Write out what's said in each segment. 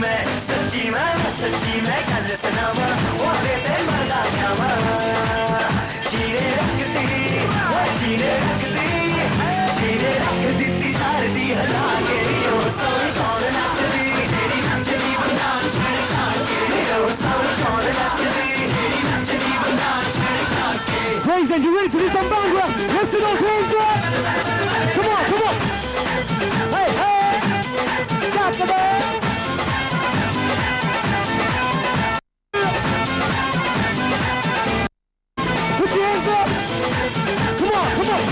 सच्ची मैं गल सुनावा ओदे ते मरदा जावा जीने रखदी रख दित्ती तार दी हला के ओ सोनी कौन नचदी जेड़ी नचदी बंदा छड़का के ओ सोनी कौन नचदी जेड़ी नचदी बंदा छड़का के Ladies, and you ready to do some bhangra? Let's do those hands up! Come on, come on! Hey, hey! Stop the ball! Put your hands up! Come on, come on!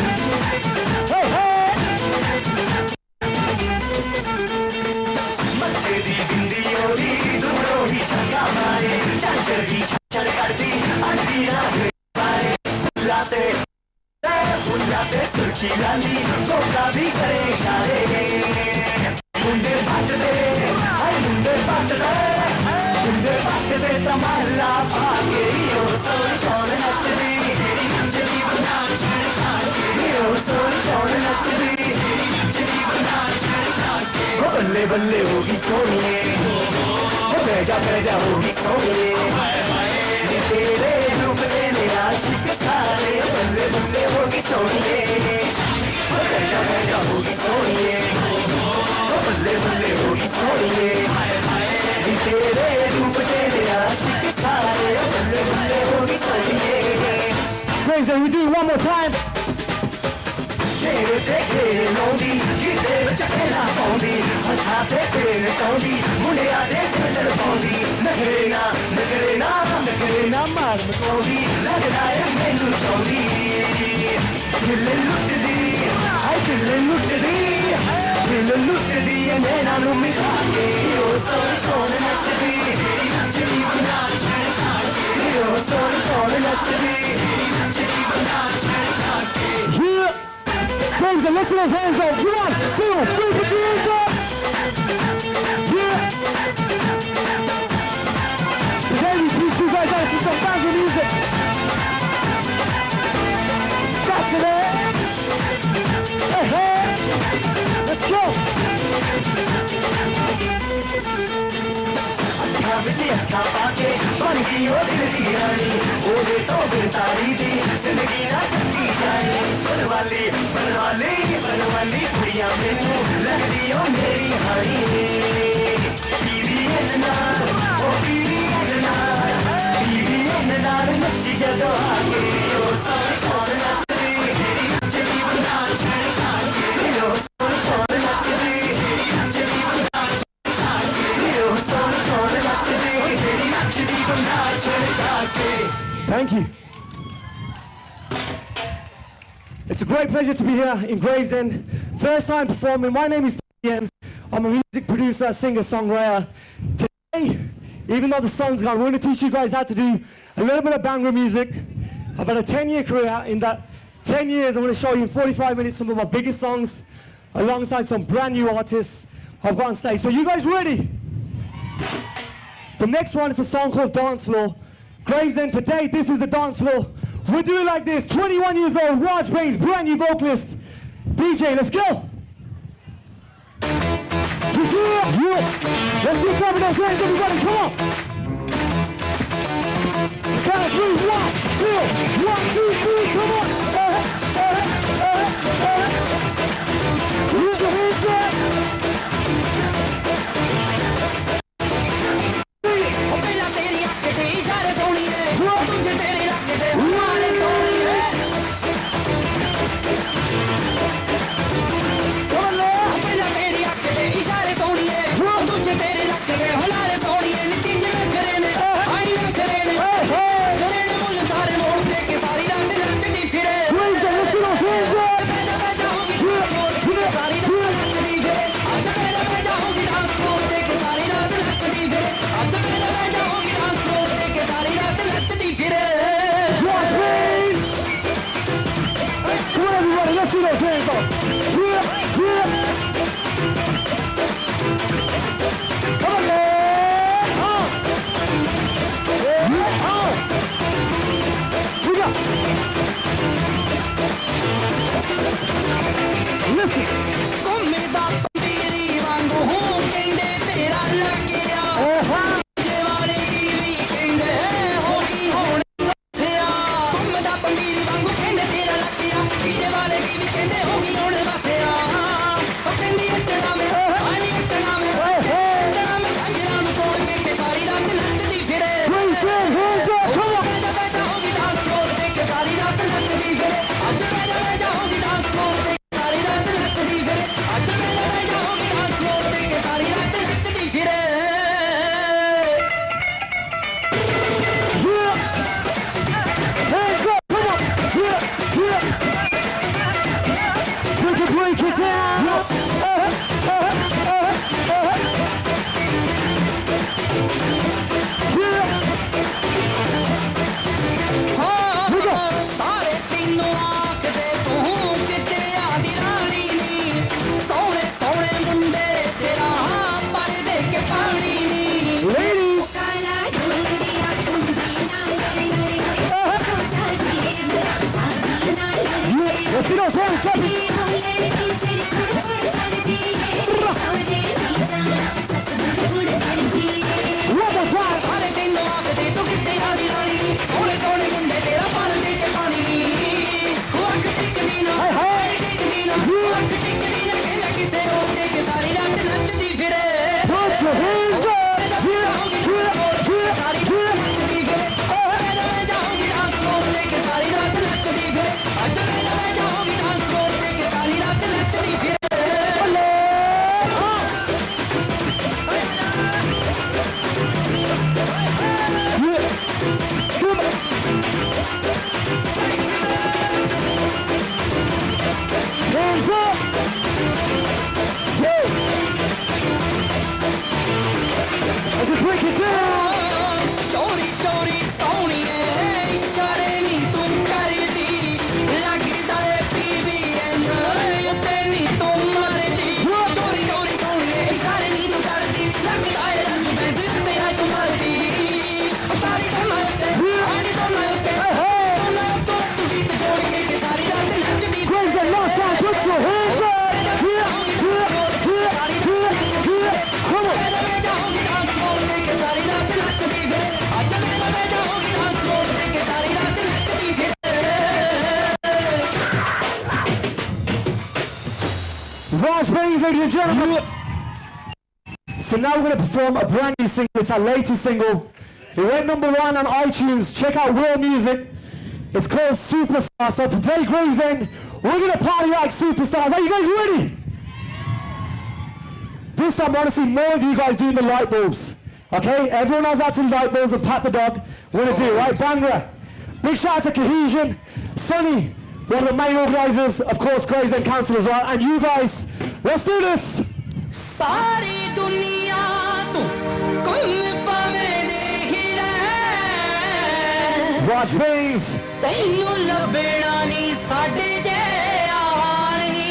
Hey, hey! मत्थे दी बिंदी ओदी दूरों ही छक्का मारे चांचर दी छड़ करदी अंधी राह पारे बुलाते सुर्खी लाली कोका भी करे इशारे मुंडे पट दे तमाला भागे ओ सोनी कौन नचदी जेड़ी नचदी बंदा छड़का के ओ सोनी कौन नचदी जेड़ी नचदी बंदा छड़का के ओ बल्ले बल्ले होगी सोनिए ओ बेजा होगी सोनिए तेरे रूप ने आशिक सारे बल्ले बल्ले होगी सोनिए ओ बेजा होगी सोनिए ओ बल्ले बल्ले होगी सोनिए तेरे रूप ने आशिक सारे बल्ले बल्ले होगी सोनिए Praise and we do it one more time. तेरे देखे लौंदी गिरदे विच खेला पाउंदी हत्था ते फेर चाउंदी मुंडिया दे चंदर पाउंदी नखरे ना मार मकाउंदी लगदा ए मैनू चाउंदी दिल लुटदी ए नैना नू मिला के ओ सोनी कौन नचदी जेड़ी नचदी बंदा छड़का के ओ सोनी कौन नचदी जेड़ी नचदी बंदा छड़का के Yeah! Praise and let's do those hands up. 1, 2, 3, put your hands up! Yeah! Today we teach you guys how to do some bhangra music. Shout to that! Hey, hey! Let's go! ਅੱਖਾਂ ਵਿੱਚ ਅੱਖਾਂ ਪਾ ਕੇ ਬਣ ਗਈ ਉਹ ਦਿਲ ਦੀ ਰਾਣੀ ਉਹਦੇ ਤੋਂ ਬਿਰਤਾਰੀ ਦੀ ਜ਼ਿੰਦਗੀ ਨਾ ਚੱਕੀ ਜਾਣੀ ਬਨਵਾਲੀ ਕੁੜੀਆਂ ਮੈਨੂੰ ਲੱਗਦੀ ਉਹ ਮੇਰੀ ਹਾਣੀ ਪੀਵੀ ਨਾਲ ਨੱਚੀ ਜਦੋਂ ਆ ਕੇ ਉਹ ਸੋਹਣੀ ਕੌਣ ਨੱਚਦੀ ਜਿਹੜੀ ਨੱਚਦੀ ਬੰਦਾ ਛੜਕਾ ਕੇ ਉਹ ਸੋਹਣੀ ਕੌਣ ਨੱਚਦੀ ਜਿਹੜੀ ਨੱਚਦੀ ਬੰਦਾ ਛੜਕਾ ਕੇ ਉਹ ਸੋਹਣੀ ਕੌਣ ਨੱਚਦੀ ਜਿਹੜੀ ਨੱਚਦੀ ਬੰਦਾ ਛੜਕਾ ਕੇ Thank you. It's a great pleasure to be here in Gravesend. First time performing. My name is Ian. I'm a music producer, singer, songwriter. Today, even though the sun's gone, we're going to teach you guys how to do a little bit of bhangra music. I've had a 10-year career. In that 10 years, I'm going to show you in 45 minutes some of my biggest songs alongside some brand new artists I've got on stage. So you guys ready? The next one is a song called Dance Floor. Gravesend, today, this is the dance floor. We'll do it like this. 21 years old, Raj Baines, brand new vocalist. DJ, let's go. Yeah. Let's do some of those hands, everybody. Come on. Count of 3, 1, 2, 1, 2, 3, come on. Use your hands up. ladies and gentlemen. So now we're going to perform a brand new single. It's our latest single. It went #1 on iTunes. Check out Real Music. It's called Superstar. So today, Gravesend, we're going to party like superstars. Are you guys ready? This time I want to see more of you guys doing the light bulbs. Okay? Everyone knows how to do light bulbs and pat the dog. We're going to do it, right? Bhangra. Big shout out to Cohesion, Sonny, one of the main organisers, of course, Gravesend Council as well. And you guys, let's do this. सारी दुनिया तू कुल पावे देखी ले Watch please. तैनू लबेड़ा नी साडे जे आहार नी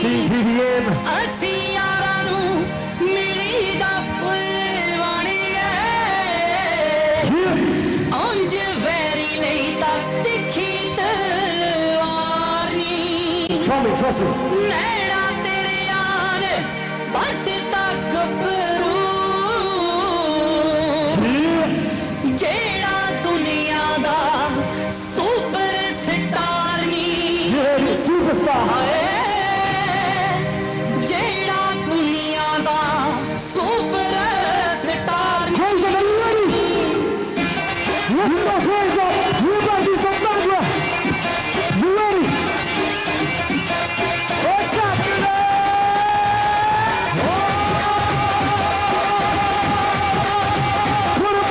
CPBN. असी यारां नू मिली दा फुल वाणी अंज वेरी लई तक तिखी तलवार नी It's coming, trust me. नैना तेरे यार बट तक बरू जेड़ा दुनिया दा super star knee Yeah, it's superstar. जेड़ा दुनिया दा super star knee Gravesend, are you ready? You guys raise up. You guys do some Bhangra. You ready? What's happening? Put 'em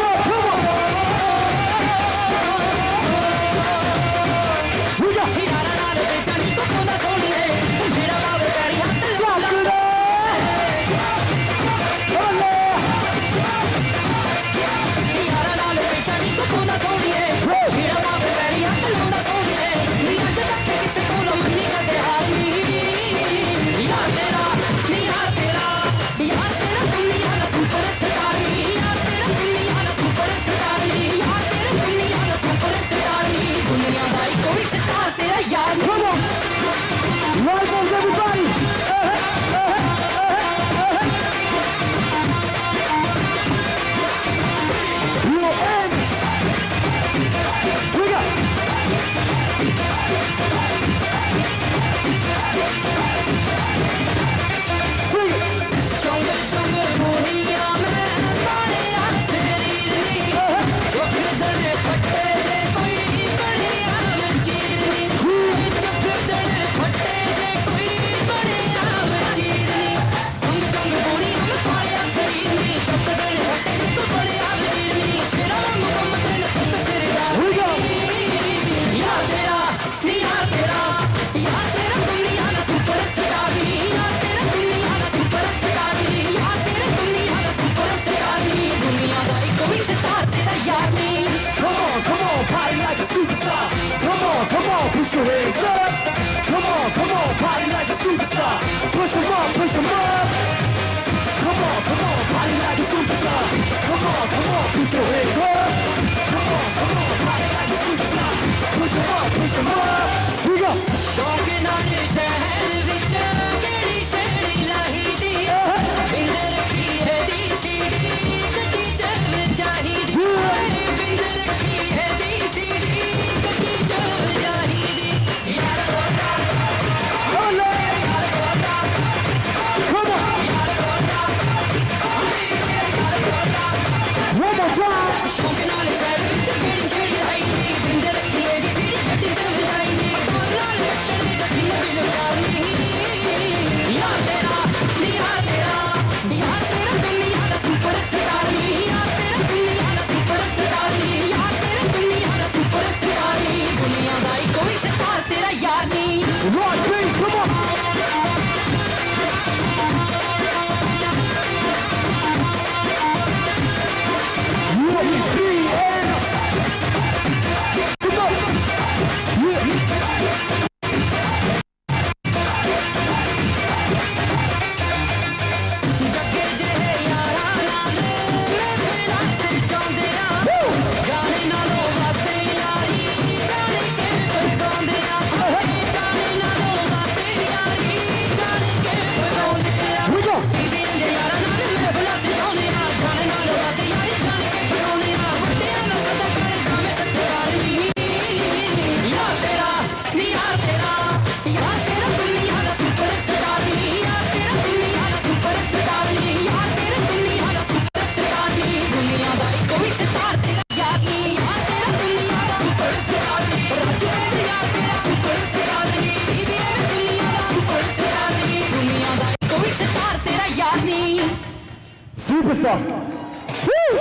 Woo!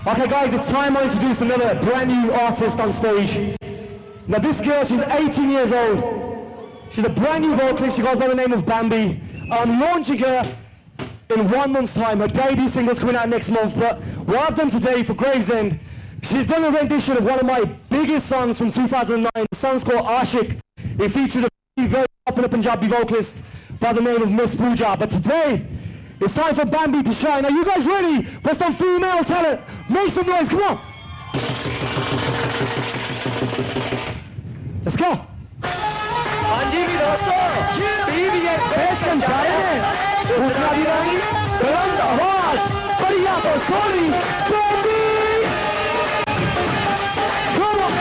Okay guys, it's time I introduce another brand new artist on stage. Now this girl, she's 18 years old. She's a brand new vocalist, she goes by the name of Bambi. I'm launching her in 1 month's time. Her debut single's coming out next month, but what I've done today for Gravesend, she's done a rendition of one of my biggest songs from 2009. The song's called Ashik. It featured a very popular Punjabi vocalist by the name of Miss Pooja. But today, it's time for Bambi to shine. Are you guys ready for some female talent? Make some noise, come on! Let's go! हाँ जी भी दोस्तों PVN पेश कर जा रहे हैं दूसरा भी रानी बुलंद आवाज बढ़िया तो सोनी baby come on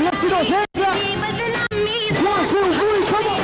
let's see those hands up. 1, 2, 3, come on.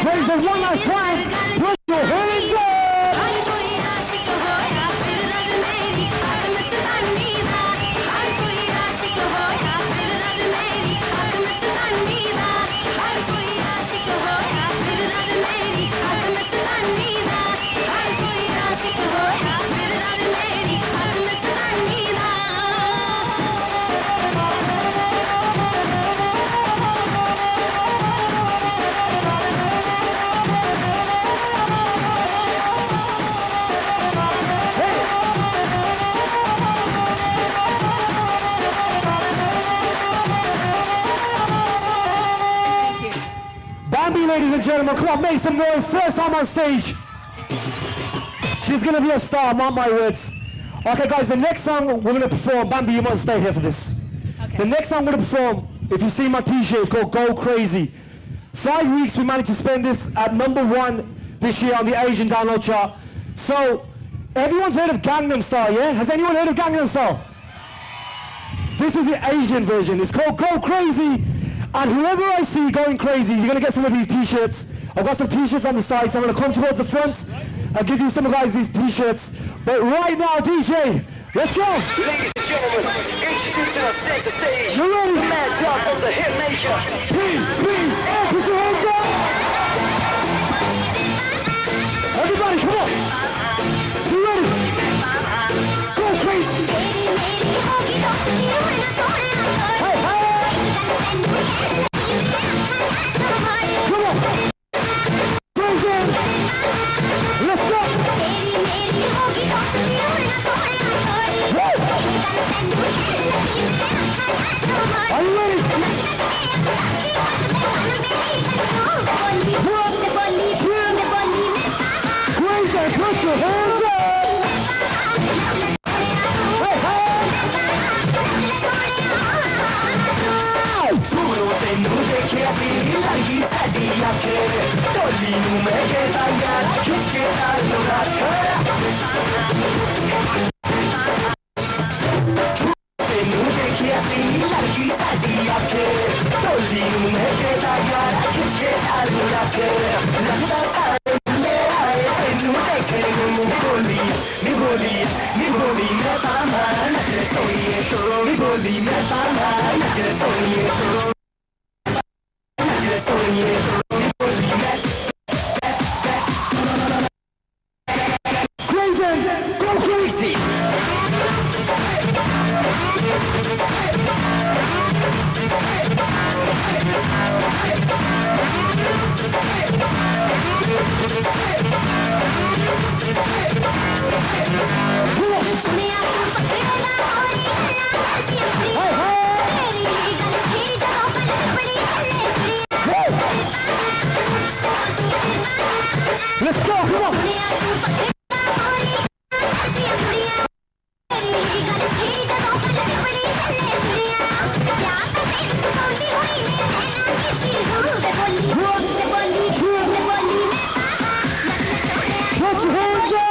Raise it one last time. Put your hands up. Ladies and gentlemen, come on, make some noise. First time on stage. She's gonna be a star, mark my words. Okay guys, the next song we're gonna perform, Bambi, you must stay here for this. Okay. The next song I'm gonna perform, if you see my t-shirt, it's called Go Crazy. 5 weeks we managed to spend this at #1 this year on the Asian download chart. So, everyone's heard of Gangnam Style, yeah? Has anyone heard of Gangnam Style? This is the Asian version. It's called Go Crazy. And whoever I see going crazy, you're going to get some of these t-shirts. I've got some t-shirts on the side, so I'm going to come towards the front. I'll give you some of guys these t-shirts. But right now, DJ, let's go. Ladies and gentlemen, introducing our center stage. You ready? The mad dog of the hit maker. Put your hands up. Everybody, come on. You ready? Go crazy. Hey, hey. Come on. Crazy. Let's go. Woo. Are you ready? Crazy, put your hands up. Hey, hey. Duro tenu dekhe apni lagi saadi aankhe. Toli nu main kehta yaar khich ke aalo rakh. Tenu dekhe apni lagi saadi aankhe. Toli nu main kehta yaar khich ke aalo rakh. Lagda saare le aaye tenu dekhne nu boli main taama nachle soiye to. Boli main taama nachle soiye to. Crazy, go crazy. Hey, hey. Let's go, come on. Put your hands up.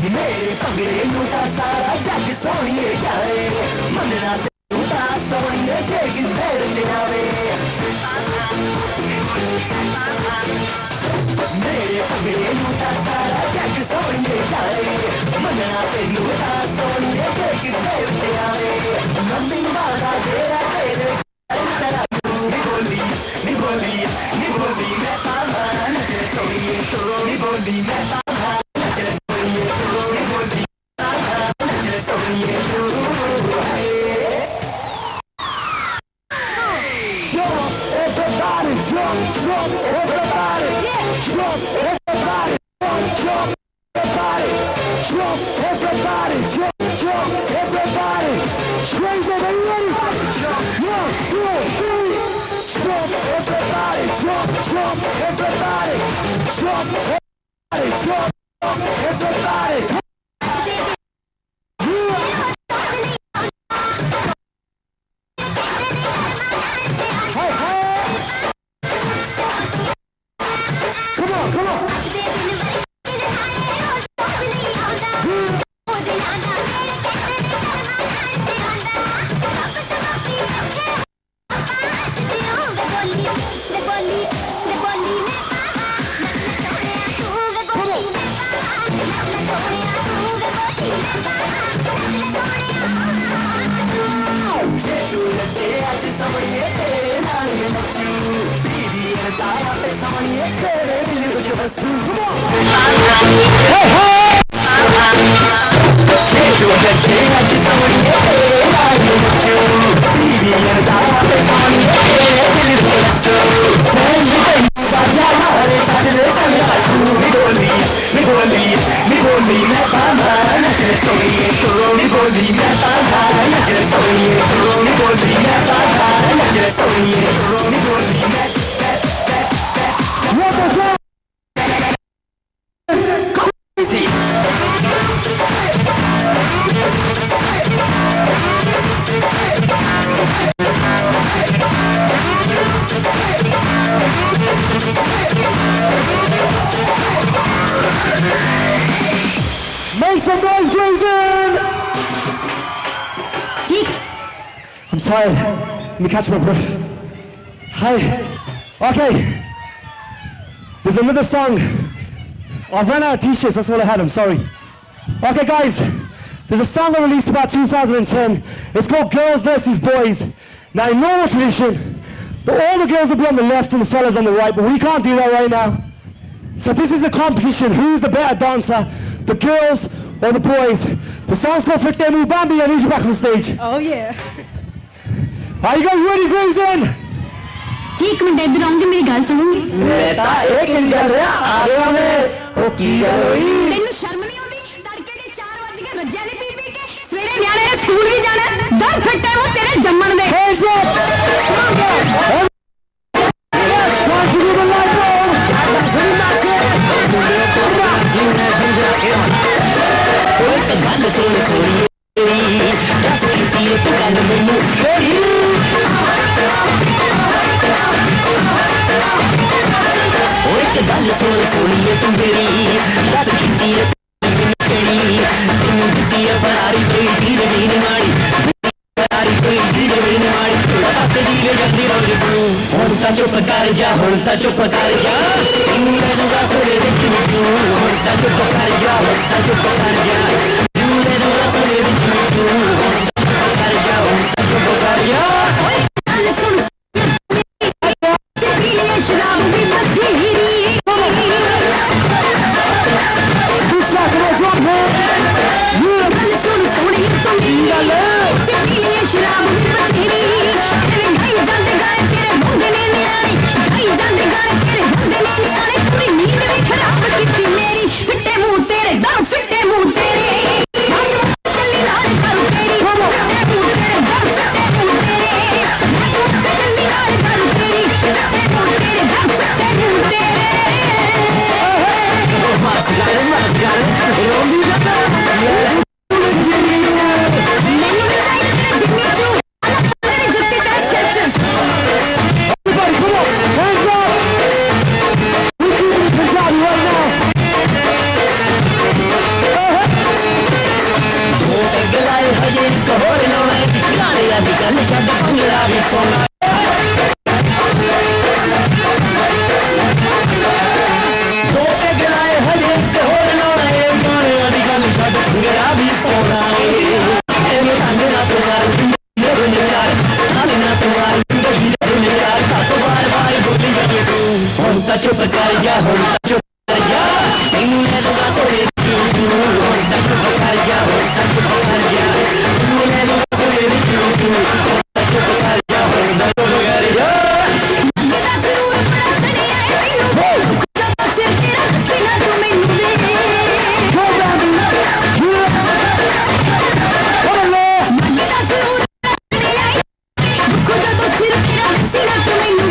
मेरे पंगड़े नूता सारा जग सोनिए जाए मनना नूता सोनिए जेगी फेर जावे मेरे पंगड़े नूता सारा जग सोनिए जाए मनना नूता सोनिए जेगी फेर जावे लंबी बाधा तेरा तेरे निबोली मैं पामा नजर सोनिए तो निबोली मैं पामा नजर सोनिए तो निबोली पामा नजर सोनिए तो Jump, everybody, jump, jump, everybody, jump, everybody, jump, everybody, jump, everybody, jump, everybody. Crazy, are you ready? 1, 2, 3. Jump, everybody, jump, everybody, jump, everybody, jump, everybody. Hey, hey. Come on, come on. Make some noise, Jason! I'm tired. Let me catch my breath. Hi. Okay. There's another song. I've run out of t-shirts, that's all I had, I'm sorry. Okay guys, there's a song I released about 2010. It's called Girls vs. Boys. Now in normal tradition, all the girls will be on the left and the fellas on the right, but we can't do that right now. So this is a competition. Who's the better dancer? The girls or the boys? The song's called Flick Them Move. Bambi, I need you back on stage. Oh yeah. Are you guys ready, Gravesend? जी एक minute इधर आऊंगी मेरी गाल सुनोगे तेनू शर्म नहीं आती तड़के के 4 बज के रज्जे ने पी पी के सवेरे न्याणे ने स्कूल भी जाना दर फट्टे वो तेरे जम्मन दे चुप कर जा हुणता चुप कर जा दूंगा सवेरे हुणता चुप कर जा हुणता चुप कर जा दूंगा सवेरे हुणता कर जा हुणता चुप कर जा शराब भी बथेरी शराब भी बथेरी जाते गाए तेरे मुंडे ने नियाणी गाई जाते गाए तेरे मुंडे ने नियाणी पूरी नींद भी खराब की मेरी फिट्टे मुंह तेरे दर फिट्टे मुंह तेरे चली राज करूं तेरी फिट्टे मुंह तेरे दर फिट्टे मुंह तेरे चली राज करूं तेरी फिट्टे मुंह तेरे दर फिट्टे मुंह तेरे मस्त गाने रोंदी जाता चुप कर जा हुणता चुप कर जा तेनू मैं दूंगा सवेरे हुणता चुप कर जा हुणता चुप कर जा तेनू मैं दूंगा सवेरे हुणता चुप कर जा हुणता चुप कर जा मेरा जरूर बड़ा चढ़े आए तेनू जब सिर तेरा सीना तू मैनू दे मेरा जरूर चढ़े आए दुख जब सिर तेरा सीना तू मैनू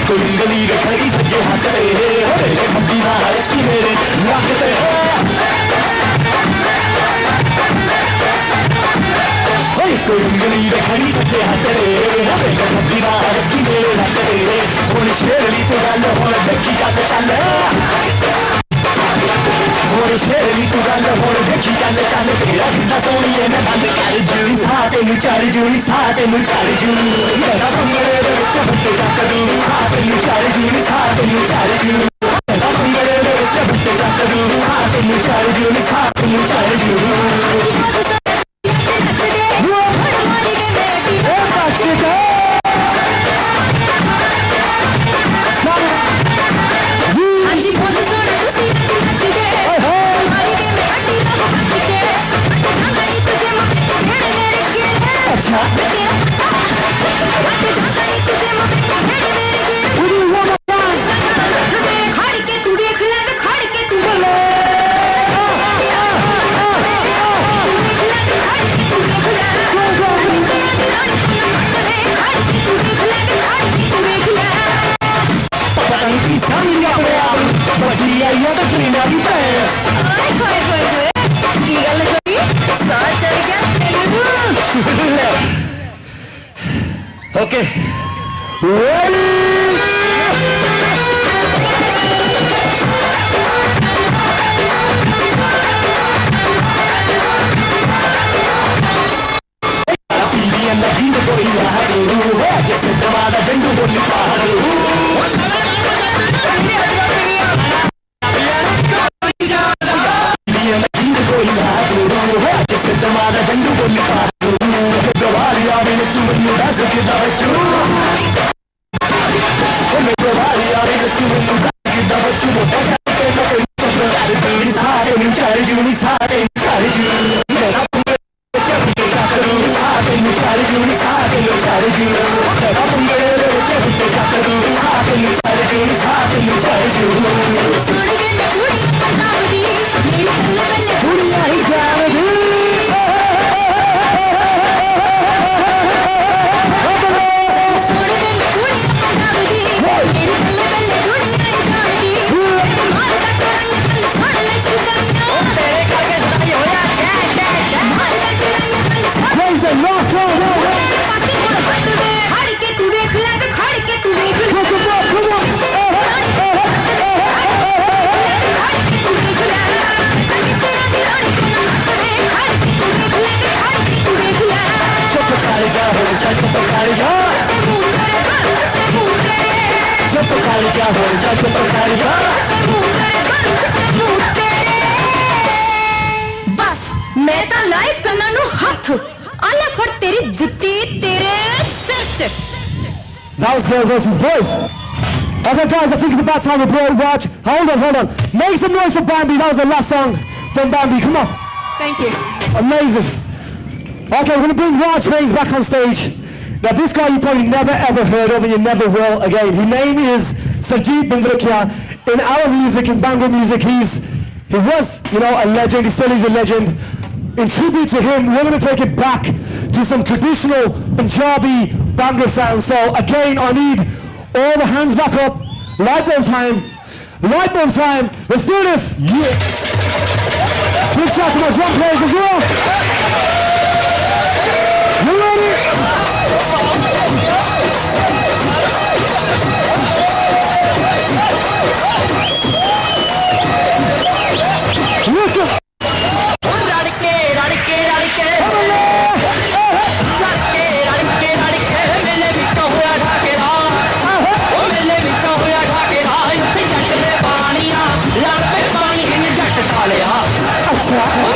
कोई उंगली रखी सज्जे हाथ ते मेरे खब्बी ना रखी मेरे लक ते कोई उंगली रखी सज्जे हाथ ते मेरे खब्बी ना रखी मेरे लक ते सोनी शेरली तू गल हुण देखी चल चल सोनी शेरली तू गल हुण देखी चल चल तेरा कितना सोहणीए मैं बंद कर जूनी सा तेनू चढ़ जूनी सा तेनू चढ़ जूनी मेरा भंगड़े दे विच फुੱਟ ਚੱਕ ਦੂੰ सा तेनू चढ़ जूनी सा तेनू चढ़ जूनी मेरा भंगड़े दे विच फुੱਟ ਚੱਕ ਦੂੰ सा तेनू चढ़ जूनी सा तेनू चढ़ जूनी Okay. Ready? बस मैं तो लाइक करना नु हाथ आले फड़ तेरी जुत्ती तेरे सिर च That was girls versus boys. Okay guys, I think it's about time we blow Raj. Hold on. Make some noise for Bambi. That was the last song from Bambi. Come on. Thank you. Amazing. Okay, we're going to bring Raj Baines back on stage. Now this guy you probably never ever heard of and you never will again. His name is Sarjeet Bindrikia. In our music, in Bango music, he was, a legend. He still is a legend. In tribute to him, we're going to take it back to some traditional Punjabi Bango sounds. So again, I need all the hands back up. Light bulb time. Let's do this. Yeah. Big shout to my drum players as well. You ready? Listen.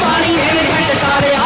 पानी है जट तालिया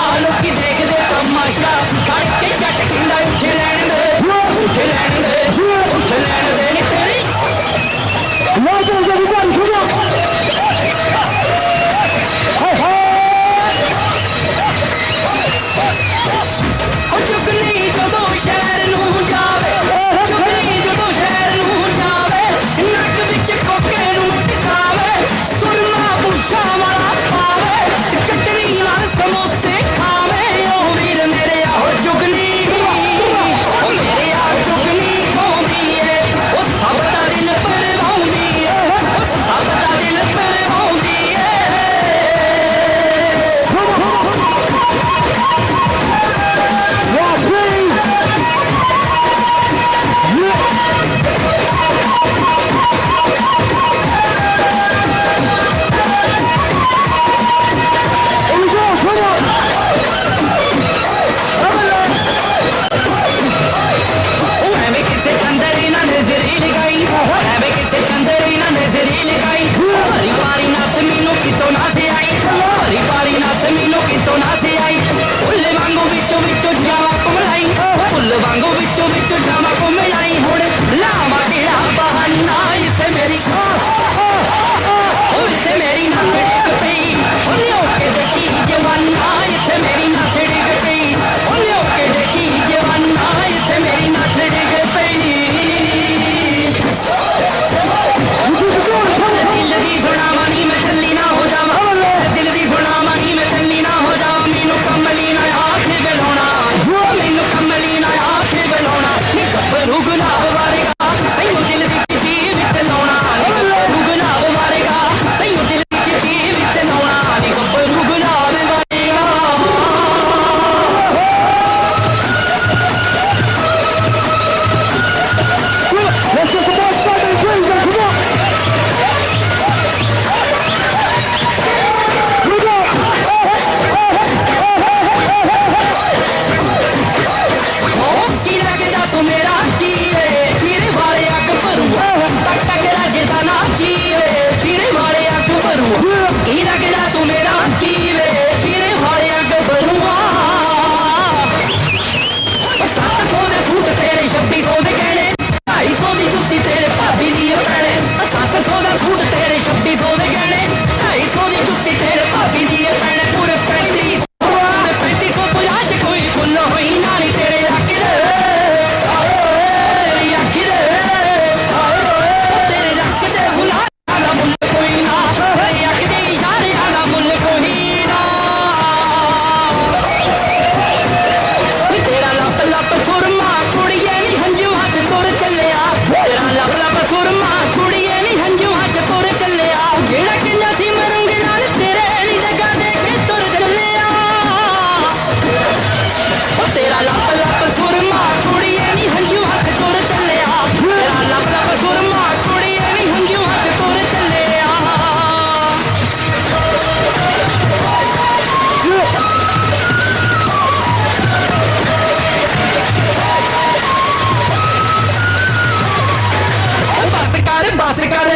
ਕਰ ਬਸ ਕਰ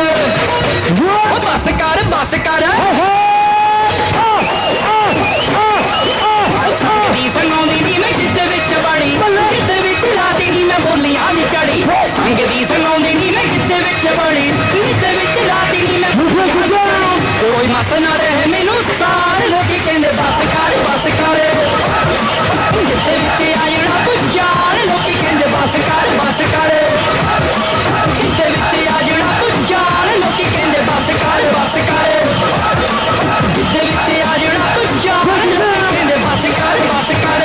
ਉਹ ਬਸ ਕਰ ਬਸ ਕਰ ਸੰਗਦੀ ਸੰਗਾਉਂਦੀ ਨੀ ਮੈਂ ਜਿੱਦੇ ਵਿੱਚ ਬੜੀ ਜਿੱਦੇ ਵਿੱਚ ਲਾਤੀ ਨੀ ਮੈਂ ਬੋਲੀਆਂ ਨੀ ਚੜੀ ਸੰਗਦੀ ਸੰਗਾਉਂਦੀ ਨੀ ਮੈਂ ਜਿੱਦੇ ਵਿੱਚ ਬੜੀ ਜਿੱਦੇ ਵਿੱਚ ਲਾਤੀ ਨੀ ਮੈਂ ਕੋਈ ਮਸ ਨਾ ਰਹੇ ਮੈਨੂੰ ਸਾਰੇ ਲੋਕੀ ਕਹਿੰਦੇ ਬਸ ਕਰ ਜਿੱਦੇ ਵਿੱਚ ਆਇਣਾ ਤੂੰ ਯਾਰ ਲੋਕੀ ਕਹਿੰਦੇ ਬਸ ਕਰ ਜਿੱਦੇ ਵਿੱਚ ਆਇਣਾ ਤੂੰ ਯਾਰ ਲੋਕੀ ਕਹਿੰਦੇ ਬਸ ਕਰ ਜਿੱਦੇ ਵਿੱਚ ਆਇਣਾ ਤੂੰ ਯਾਰ ਲੋਕੀ ਕਹਿੰਦੇ ਬਸ ਕਰ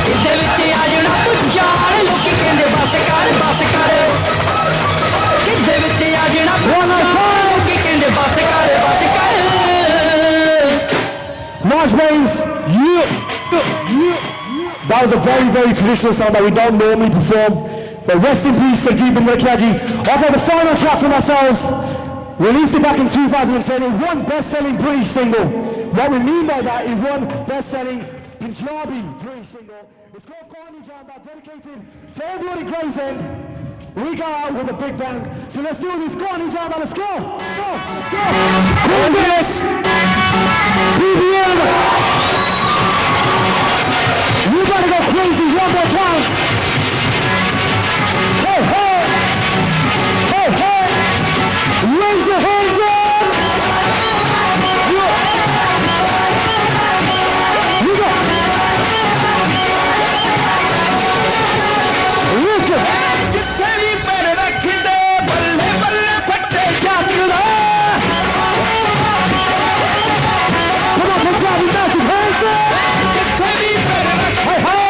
ਜਿੱਦੇ ਵਿੱਚ ਆਇਣਾ ਤੂੰ ਯਾਰ ਲੋਕੀ ਕਹਿੰਦੇ ਬਸ ਕਰ ਜਿੱਦੇ ਵਿੱਚ ਆਇਣਾ ਲੋਕੀ ਕਹਿੰਦੇ ਬਸ ਕਰ Large brains, that was a very, very traditional song that we don't normally perform. But rest in peace, Sajib and Rakiaji. I've got the final track for ourselves. Released it back in 2010. It won best-selling British single. What we mean by that, it won best-selling Punjabi British single. It's called Corny Jamba, dedicated to everyone in Gravesend. We go out with a big bang. So let's do this. Corny Jamba, let's go. Go. Who's this? PBM. You better go crazy one more time. Hey, hey. Hey, hey. Raise your hands up. You go. Listen. Come on, Punjabi massive hands up. Hey, hey.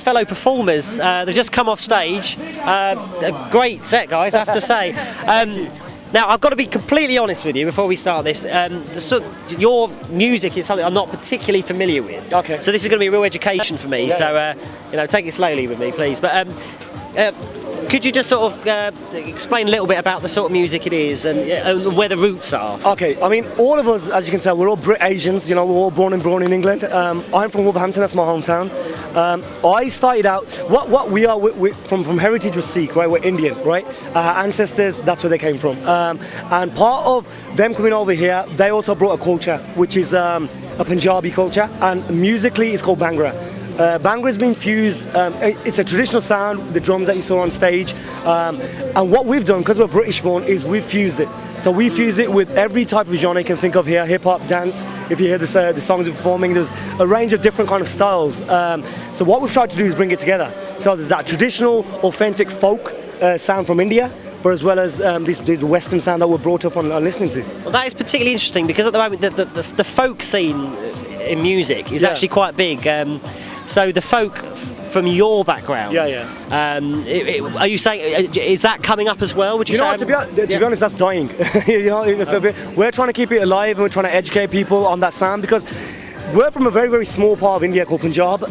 Fellow performers, they've just come off stage. A great set, guys, I have to say. Now, I've got to be completely honest with you before we start this. Your music is something I'm not particularly familiar with. Okay. So this is going to be a real education for me. So, take it slowly with me, please. But could you just sort of explain a little bit about the sort of music it is and where the roots are? Okay, I mean, all of us, as you can tell, we're all Brit-Asians, we're all born and grown in England. I'm from Wolverhampton, that's my hometown. I started out, what we are, we're from heritage was Sikh, right? We're Indian, right? Our ancestors, that's where they came from. And part of them coming over here, they also brought a culture, which is a Punjabi culture, and musically it's called Bhangra. Bhangra has been fused, it's a traditional sound, the drums that you saw on stage, and what we've done, because we're British born, is we've fused it. So we fuse it with every type of genre you can think of here, hip-hop, dance. If you hear the songs we're performing, there's a range of different kind of styles. So what we've tried to do is bring it together. So there's that traditional, authentic folk sound from India, but as well as this Western sound that we're brought up on listening to. Well, that is particularly interesting because at the moment the folk scene in music is actually quite big. So the folk from your background, are you saying, is that coming up as well? Would you say? To be honest, that's dying. We're trying to keep it alive and we're trying to educate people on that sound because we're from a very, very small part of India called Punjab.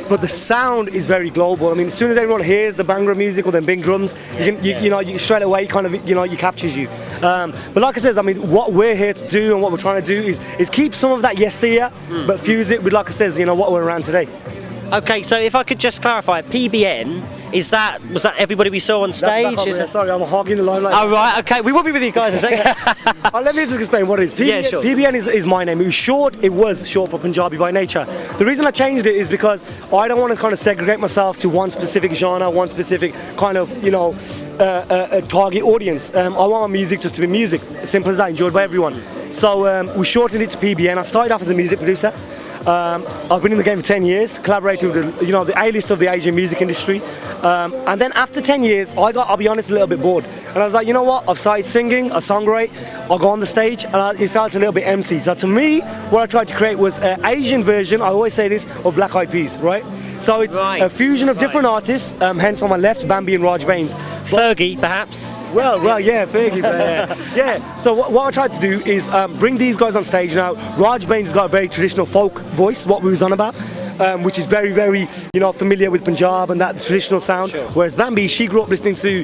but the sound is very global. I mean, as soon as everyone hears the Bhangra music or the big drums, you straight away kind of, it captures you. But like I said, I mean, what we're here to do and what we're trying to do is keep some of that yesteryear, but fuse it with, like I said, what we're around today. Okay, so if I could just clarify, PBN, was that everybody we saw on stage? Sorry, I'm hogging the limelight. Oh, right, okay, we will be with you guys in a second. Let me just explain what it is. Yeah, sure. PBN is my name. It was short for Punjabi by nature. The reason I changed it is because I don't want to kind of segregate myself to one specific genre, one specific kind of, target audience. I want my music just to be music, simple as that, enjoyed by everyone. So we shortened it to PBN. I started off as a music producer. I've been in the game for 10 years, collaborated with the A-list of the Asian music industry, and then after 10 years I'll be honest, a little bit bored, and I was like, you know what, I've started singing, I songwrite, I go on the stage, and it felt a little bit empty. So to me, what I tried to create was an Asian version, I always say this, of Black Eyed Peas, right? So it's a fusion of different artists, hence on my left, Bambi and Raj Baines. Fergie, perhaps? Well, yeah, Fergie, yeah. So what I tried to do is bring these guys on stage now. Raj Baines has got a very traditional folk voice, what we was on about, which is very, very, familiar with Punjab and that traditional sound. Sure. Whereas Bambi, she grew up listening to,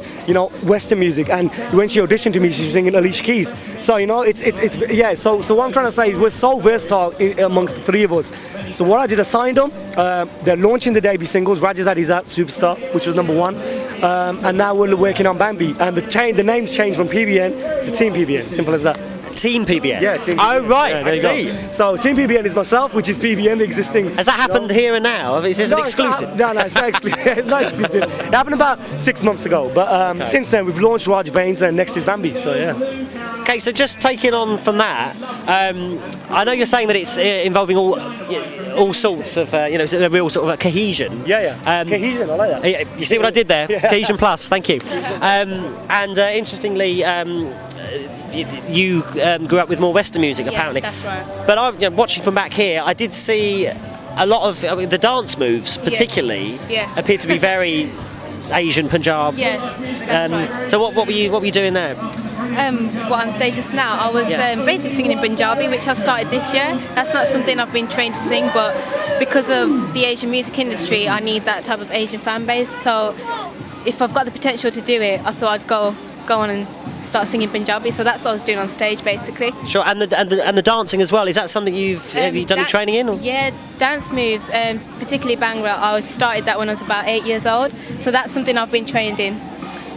Western music, and when she auditioned to me, she was singing Alicia Keys. So So what I'm trying to say is we're so versatile amongst the three of us. So what I did, I signed them. They're launching the debut singles. Rajazadi's out, Superstar, which was #1, and now we're working on Bambi, and the name's changed from PBN to Team PBN. Simple as that. Team PBN? Yeah, Team PBN. Oh, right, yeah, there you go. So Team PBN is myself, which is PBN, the existing... Has that happened here and now? Is this an exclusive? No, it's not exclusive. It's not exclusive. It happened about 6 months ago, but since then we've launched Raj Baines, and next is Bambi, so yeah. Okay, so just taking on from that, I know you're saying that it's involving all sorts of, it's a real sort of a cohesion. Yeah. Cohesion, I like that. You see what I did there? Yeah. Cohesion plus, thank you. And interestingly, you grew up with more Western music, apparently. That's right. But I'm watching from back here, I did see a lot of the dance moves, particularly, appear to be very Asian, Punjab. Yeah, that's right. So what were you doing there? On stage just now, I was basically singing in Punjabi, which I started this year. That's not something I've been trained to sing, but because of the Asian music industry, I need that type of Asian fan base. So if I've got the potential to do it, I thought I'd go on and start singing Punjabi. So that's what I was doing on stage, basically. Sure, and the dancing as well. Is that something have you done any training in? Or? Yeah, dance moves, particularly Bhangra. I started that when I was about 8 years old. So that's something I've been trained in.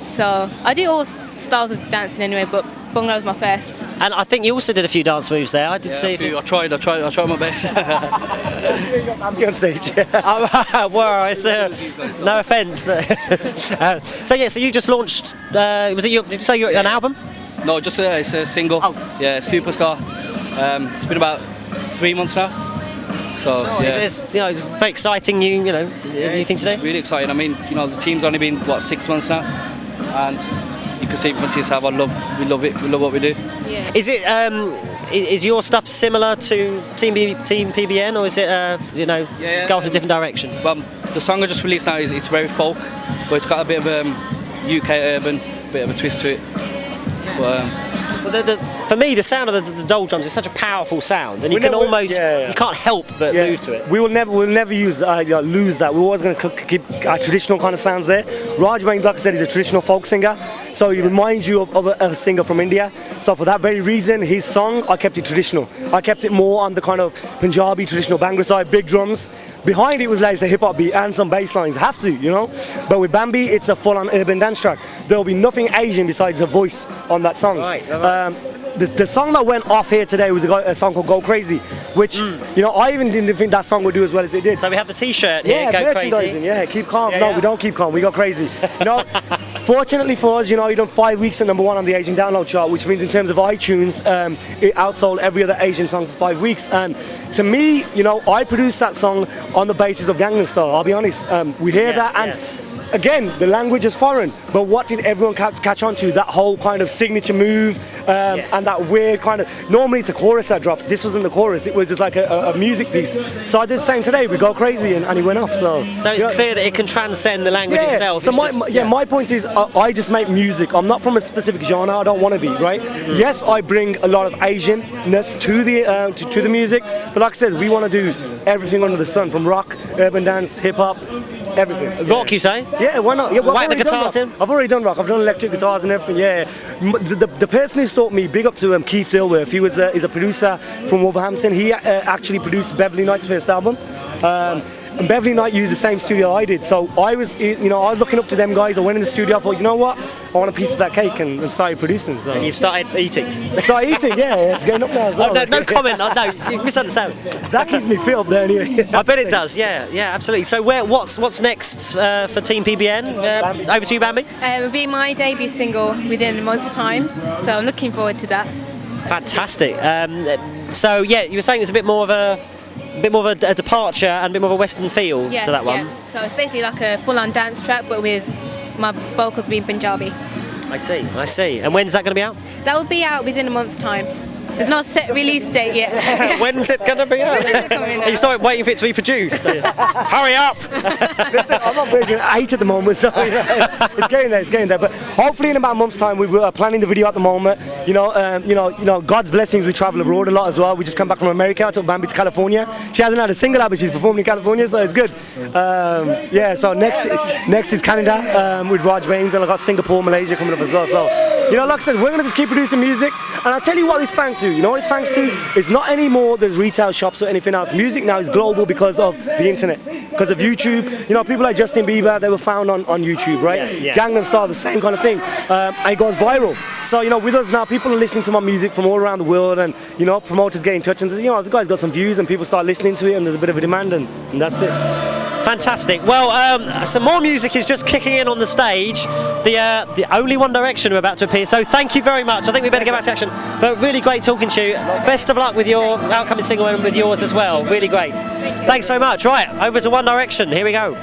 So I do all styles of dancing anyway, but Bhangra was my first. And I think you also did a few dance moves there. I did see. I tried my best. I'm on stage. No offence, but so you just launched. Did you say an album? No, just it's a single. Oh. Yeah, Superstar. It's been about 3 months now. So it's very exciting. New thing today. It's really exciting. I mean, the team's only been 6 months now, and you can see from yourself. We love it. We love what we do. Yeah. Is it? Is your stuff similar to Team PBN, or is it go off in a different direction? Well, the song I just released now it's very folk, but it's got a bit of UK urban, bit of a twist to it. But, for me, the sound of the dole drums is such a powerful sound, and you can't help but move to it. We'll never lose that. We're always going to keep our traditional kind of sounds there. Raj Baines, like I said, is a traditional folk singer, so he reminds you of a singer from India. So for that very reason, his song, I kept it traditional. I kept it more on the kind of Punjabi traditional Bhangra side, big drums. Behind it was like a hip hop beat and some bass lines. Have to, But with Bambi, it's a full-on urban dance track. There'll be nothing Asian besides the voice on that song. Right. The song that went off here today was a song called Go Crazy, which, I even didn't think that song would do as well as it did. So we have the T-shirt here, Go Crazy. Yeah, keep calm. We don't keep calm, we go crazy. Fortunately for us, you've done 5 weeks at #1 on the Asian download chart, which means in terms of iTunes, it outsold every other Asian song for 5 weeks. And to me, I produced that song on the basis of Gangnam Style, I'll be honest. We hear that, and again, the language is foreign, but what did everyone catch on to? That whole kind of signature move and that weird kind of, normally it's a chorus that drops. This wasn't the chorus, it was just like a music piece. So I did the same today, we go crazy and he went off. So it's clear that it can transcend the language itself. So my point is, I just make music. I'm not from a specific genre, I don't want to be, right? Yes, I bring a lot of Asianness to the music, but like I said, we want to do everything under the sun, from rock, urban dance, hip-hop, everything. Rock, you say? Yeah, why not? Yeah, well, Whack the guitars in? I've already done rock. I've done electric guitars and everything. Yeah, the person who taught me, big up to Keith Dilworth. He was he's a producer from Wolverhampton. He actually produced Beverly Knight's first album. And Beverly Knight used the same studio I did, so I was looking up to them guys. I went in the studio, I thought, you know what, I want a piece of that cake, and started producing. So. And you've started eating? I started eating, yeah, it's going up now as well. No comment, no, you misunderstand. That keeps me fit up there anyway. I bet it does, yeah, absolutely. So what's next for Team PBN? Over to you, Bambi. It will be my debut single within a month's time, so I'm looking forward to that. Fantastic. So yeah, you were saying it's a bit more of a departure and a bit more of a Western feel to that one. Yeah. So it's basically like a full-on dance track, but with my vocals being Punjabi. I see. And when's that going to be out? That will be out within a month's time. There's no set release date yet. When's it going to be out? You started waiting for it to be produced. Hurry up! Listen, I'm not breaking 8 at the moment, so it's getting there. But hopefully in about a month's time, we were planning the video at the moment. You know, God's blessings. We travel abroad a lot as well. We just come back from America. I took Bambi to California. She hasn't had a single out, but she's performing in California, so it's good. So next is Canada with Raj Baines, and I got Singapore, Malaysia coming up as well. So like I said, we're gonna just keep producing music, and I'll tell you what it's thanks to. You know what it's thanks to? It's not anymore there's retail shops or anything else. Music now is global because of the internet, because of YouTube. People like Justin Bieber, they were found on YouTube, right? Yeah. Gangnam Style, the same kind of thing. And it goes viral. So with us now, people are listening to my music from all around the world, and promoters get in touch, and the guy's got some views, and people start listening to it, and there's a bit of a demand, and that's it. Fantastic. Well, some more music is just kicking in on the stage. The only One Direction are about to appear, so thank you very much. I think we better get back to action. But really great talking to you. Best of luck with your outcoming single and with yours as well. Really great. Thanks so much. Right, over to One Direction. Here we go.